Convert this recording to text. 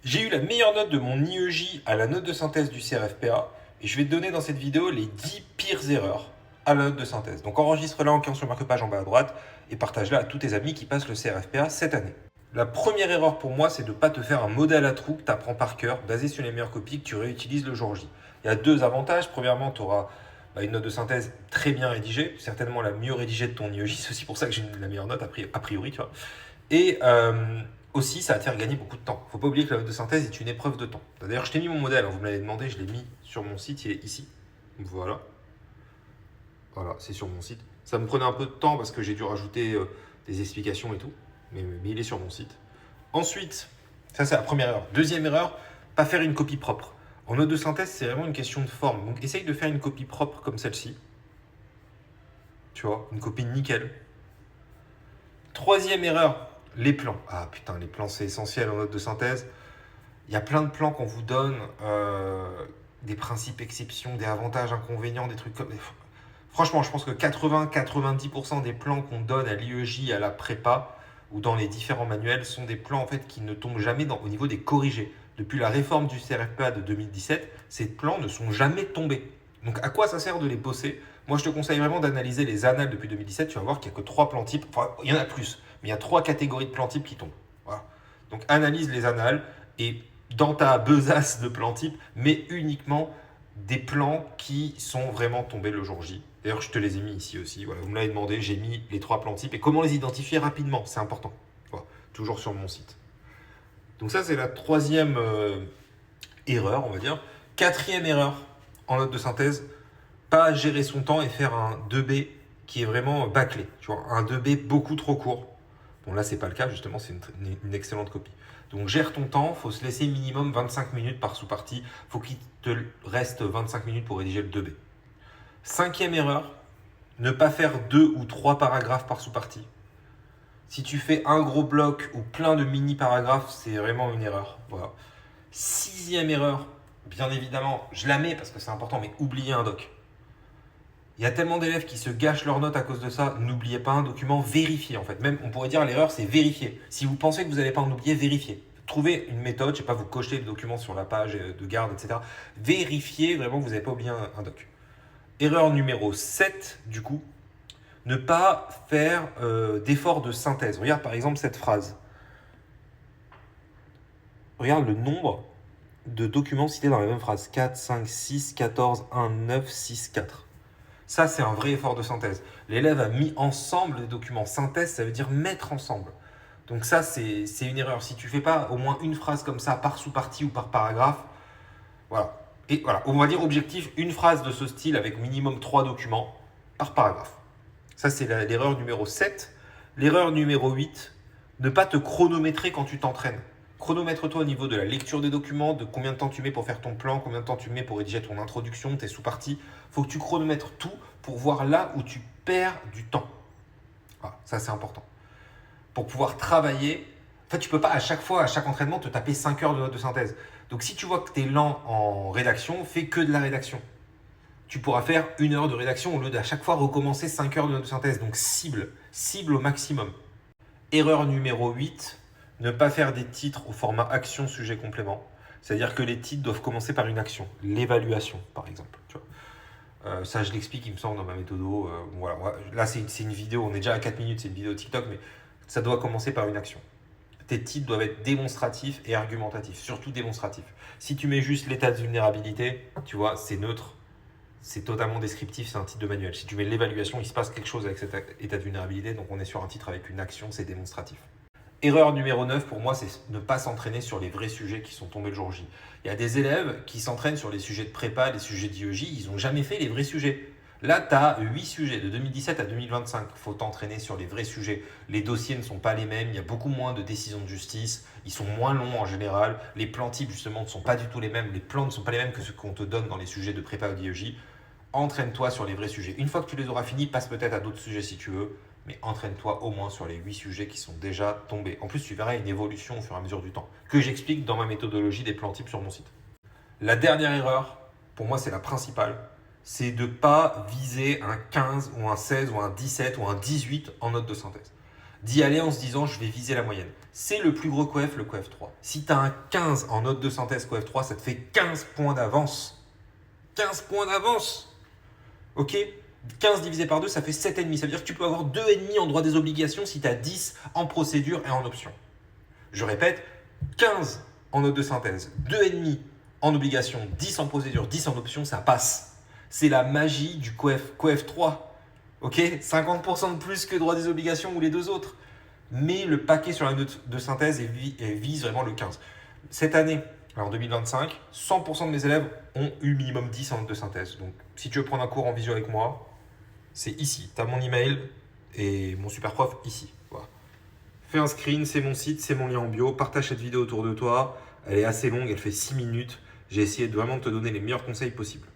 J'ai eu la meilleure note de mon IEJ à la note de synthèse du CRFPA et je vais te donner dans cette vidéo les 10 pires erreurs à la note de synthèse. Donc enregistre-la en cliquant sur le marque-page en bas à droite et partage-la à tous tes amis qui passent le CRFPA cette année. La première erreur pour moi, c'est de ne pas te faire un modèle à trous que tu apprends par cœur, basé sur les meilleures copies que tu réutilises le jour J. Il y a deux avantages. Premièrement, tu auras une note de synthèse très bien rédigée, certainement la mieux rédigée de ton IEJ. C'est aussi pour ça que j'ai la meilleure note a priori, tu vois. Et aussi, ça va te faire gagner beaucoup de temps. Il ne faut pas oublier que la note de synthèse est une épreuve de temps. D'ailleurs, je t'ai mis mon modèle, vous me l'avez demandé, je l'ai mis sur mon site, il est ici. Voilà. Voilà, c'est sur mon site. Ça me prenait un peu de temps parce que j'ai dû rajouter des explications et tout, mais il est sur mon site. Ensuite, ça c'est la première erreur. Deuxième erreur, pas faire une copie propre. En note de synthèse, c'est vraiment une question de forme. Donc essaye de faire une copie propre comme celle-ci. Tu vois, une copie nickel. Troisième erreur, les plans. Ah putain, les plans c'est essentiel en note de synthèse. Il y a plein de plans qu'on vous donne, des principes exceptions, des avantages, inconvénients, des trucs comme... Franchement, je pense que 80-90% des plans qu'on donne à l'IEJ, à la prépa ou dans les différents manuels sont des plans en fait qui ne tombent jamais au niveau des corrigés. Depuis la réforme du CRFPA de 2017, ces plans ne sont jamais tombés. Donc à quoi ça sert de les bosser? Moi, je te conseille vraiment d'analyser les annales depuis 2017. Tu vas voir qu'il n'y a que 3 plans types. Enfin, il y en a plus, mais il y a 3 catégories de plans types qui tombent. Voilà. Donc analyse les annales et dans ta besace de plans types, mets uniquement des plans qui sont vraiment tombés le jour J. D'ailleurs, je te les ai mis ici aussi. Voilà, vous me l'avez demandé, j'ai mis les 3 plans types et comment les identifier rapidement, c'est important. Voilà, toujours sur mon site. Donc ça, c'est la troisième erreur, on va dire. Quatrième erreur en note de synthèse, pas gérer son temps et faire un 2B qui est vraiment bâclé. Tu vois, un 2B beaucoup trop court. Bon, là, c'est pas le cas, justement, c'est une excellente copie. Donc, gère ton temps, il faut se laisser minimum 25 minutes par sous-partie. Il faut qu'il te reste 25 minutes pour rédiger le 2B. Cinquième erreur, ne pas faire 2 ou 3 paragraphes par sous-partie. Si tu fais un gros bloc ou plein de mini-paragraphes, c'est vraiment une erreur. Voilà. Sixième erreur, bien évidemment, je la mets parce que c'est important, mais oubliez un doc. Il y a tellement d'élèves qui se gâchent leurs notes à cause de ça. N'oubliez pas un document, vérifiez en fait. Même, on pourrait dire l'erreur, c'est vérifier. Si vous pensez que vous n'allez pas en oublier, vérifiez. Trouvez une méthode, je ne sais pas, vous cochez le document sur la page de garde, etc. Vérifiez vraiment que vous n'avez pas oublié un doc. Erreur numéro 7, du coup, ne pas faire d'effort de synthèse. Regarde par exemple cette phrase. Regarde le nombre de documents cités dans la même phrase. 4, 5, 6, 14, 1, 9, 6, 4. Ça, c'est un vrai effort de synthèse. L'élève a mis ensemble les documents. Synthèse, ça veut dire mettre ensemble. Donc ça, c'est une erreur. Si tu ne fais pas au moins une phrase comme ça par sous-partie ou par paragraphe, voilà. Et voilà, on va dire objectif, une phrase de ce style avec minimum 3 documents par paragraphe. Ça, c'est l'erreur numéro 7. L'erreur numéro 8, ne pas te chronométrer quand tu t'entraînes. Chronomètre-toi au niveau de la lecture des documents, de combien de temps tu mets pour faire ton plan, combien de temps tu mets pour rédiger ton introduction, tes sous-parties. Il faut que tu chronomètres tout pour voir là où tu perds du temps. Voilà, ça, c'est important. Pour pouvoir travailler, en fait, tu ne peux pas à chaque fois, à chaque entraînement, te taper 5 heures de notes de synthèse. Donc, si tu vois que tu es lent en rédaction, fais que de la rédaction. Tu pourras faire 1 heure de rédaction au lieu d'à chaque fois recommencer 5 heures de notes de synthèse. Donc, cible au maximum. Erreur numéro 8, ne pas faire des titres au format action, sujet, complément. C'est-à-dire que les titres doivent commencer par une action. L'évaluation, par exemple. Tu vois. Ça, je l'explique, il me semble, dans ma méthodo. Voilà. Là, c'est une vidéo, on est déjà à 4 minutes, c'est une vidéo TikTok, mais ça doit commencer par une action. Tes titres doivent être démonstratifs et argumentatifs, surtout démonstratifs. Si tu mets juste l'état de vulnérabilité, tu vois, c'est neutre, c'est totalement descriptif, c'est un titre de manuel. Si tu mets l'évaluation, il se passe quelque chose avec cet état de vulnérabilité, donc on est sur un titre avec une action, c'est démonstratif. Erreur numéro 9 pour moi, c'est ne pas s'entraîner sur les vrais sujets qui sont tombés le jour J. Il y a des élèves qui s'entraînent sur les sujets de prépa, les sujets d'IEJ, ils n'ont jamais fait les vrais sujets. Là, tu as 8 sujets de 2017 à 2025. Il faut t'entraîner sur les vrais sujets. Les dossiers ne sont pas les mêmes, il y a beaucoup moins de décisions de justice, ils sont moins longs en général. Les plans types, justement, ne sont pas du tout les mêmes. Les plans ne sont pas les mêmes que ceux qu'on te donne dans les sujets de prépa ou d'IEJ. Entraîne-toi sur les vrais sujets. Une fois que tu les auras finis, passe peut-être à d'autres sujets si tu veux, mais entraîne-toi au moins sur les 8 sujets qui sont déjà tombés. En plus, tu verras une évolution au fur et à mesure du temps, que j'explique dans ma méthodologie des plans types sur mon site. La dernière erreur, pour moi c'est la principale, c'est de ne pas viser un 15 ou un 16 ou un 17 ou un 18 en note de synthèse. D'y aller en se disant je vais viser la moyenne. c'est le plus gros coef, le coef 3. Si tu as un 15 en note de synthèse coef 3, ça te fait 15 points d'avance. 15 points d'avance. Ok, 15 divisé par 2, ça fait 7,5. Ça veut dire que tu peux avoir 2,5 en droit des obligations si tu as 10 en procédure et en option. Je répète, 15 en note de synthèse, 2,5 en obligation, 10 en procédure, 10 en option, ça passe. C'est la magie du coef 3. Ok, 50% de plus que droit des obligations ou les deux autres. Mais le paquet sur la note de synthèse vise vraiment le 15. Cette année, en 2025, 100% de mes élèves ont eu minimum 10 en note de synthèse. Donc, si tu veux prendre un cours en visio avec moi, c'est ici. Tu as mon email et mon super prof ici. Voilà. Fais un screen, c'est mon site, c'est mon lien en bio. Partage cette vidéo autour de toi. Elle est assez longue, elle fait 6 minutes. J'ai essayé de vraiment te donner les meilleurs conseils possibles.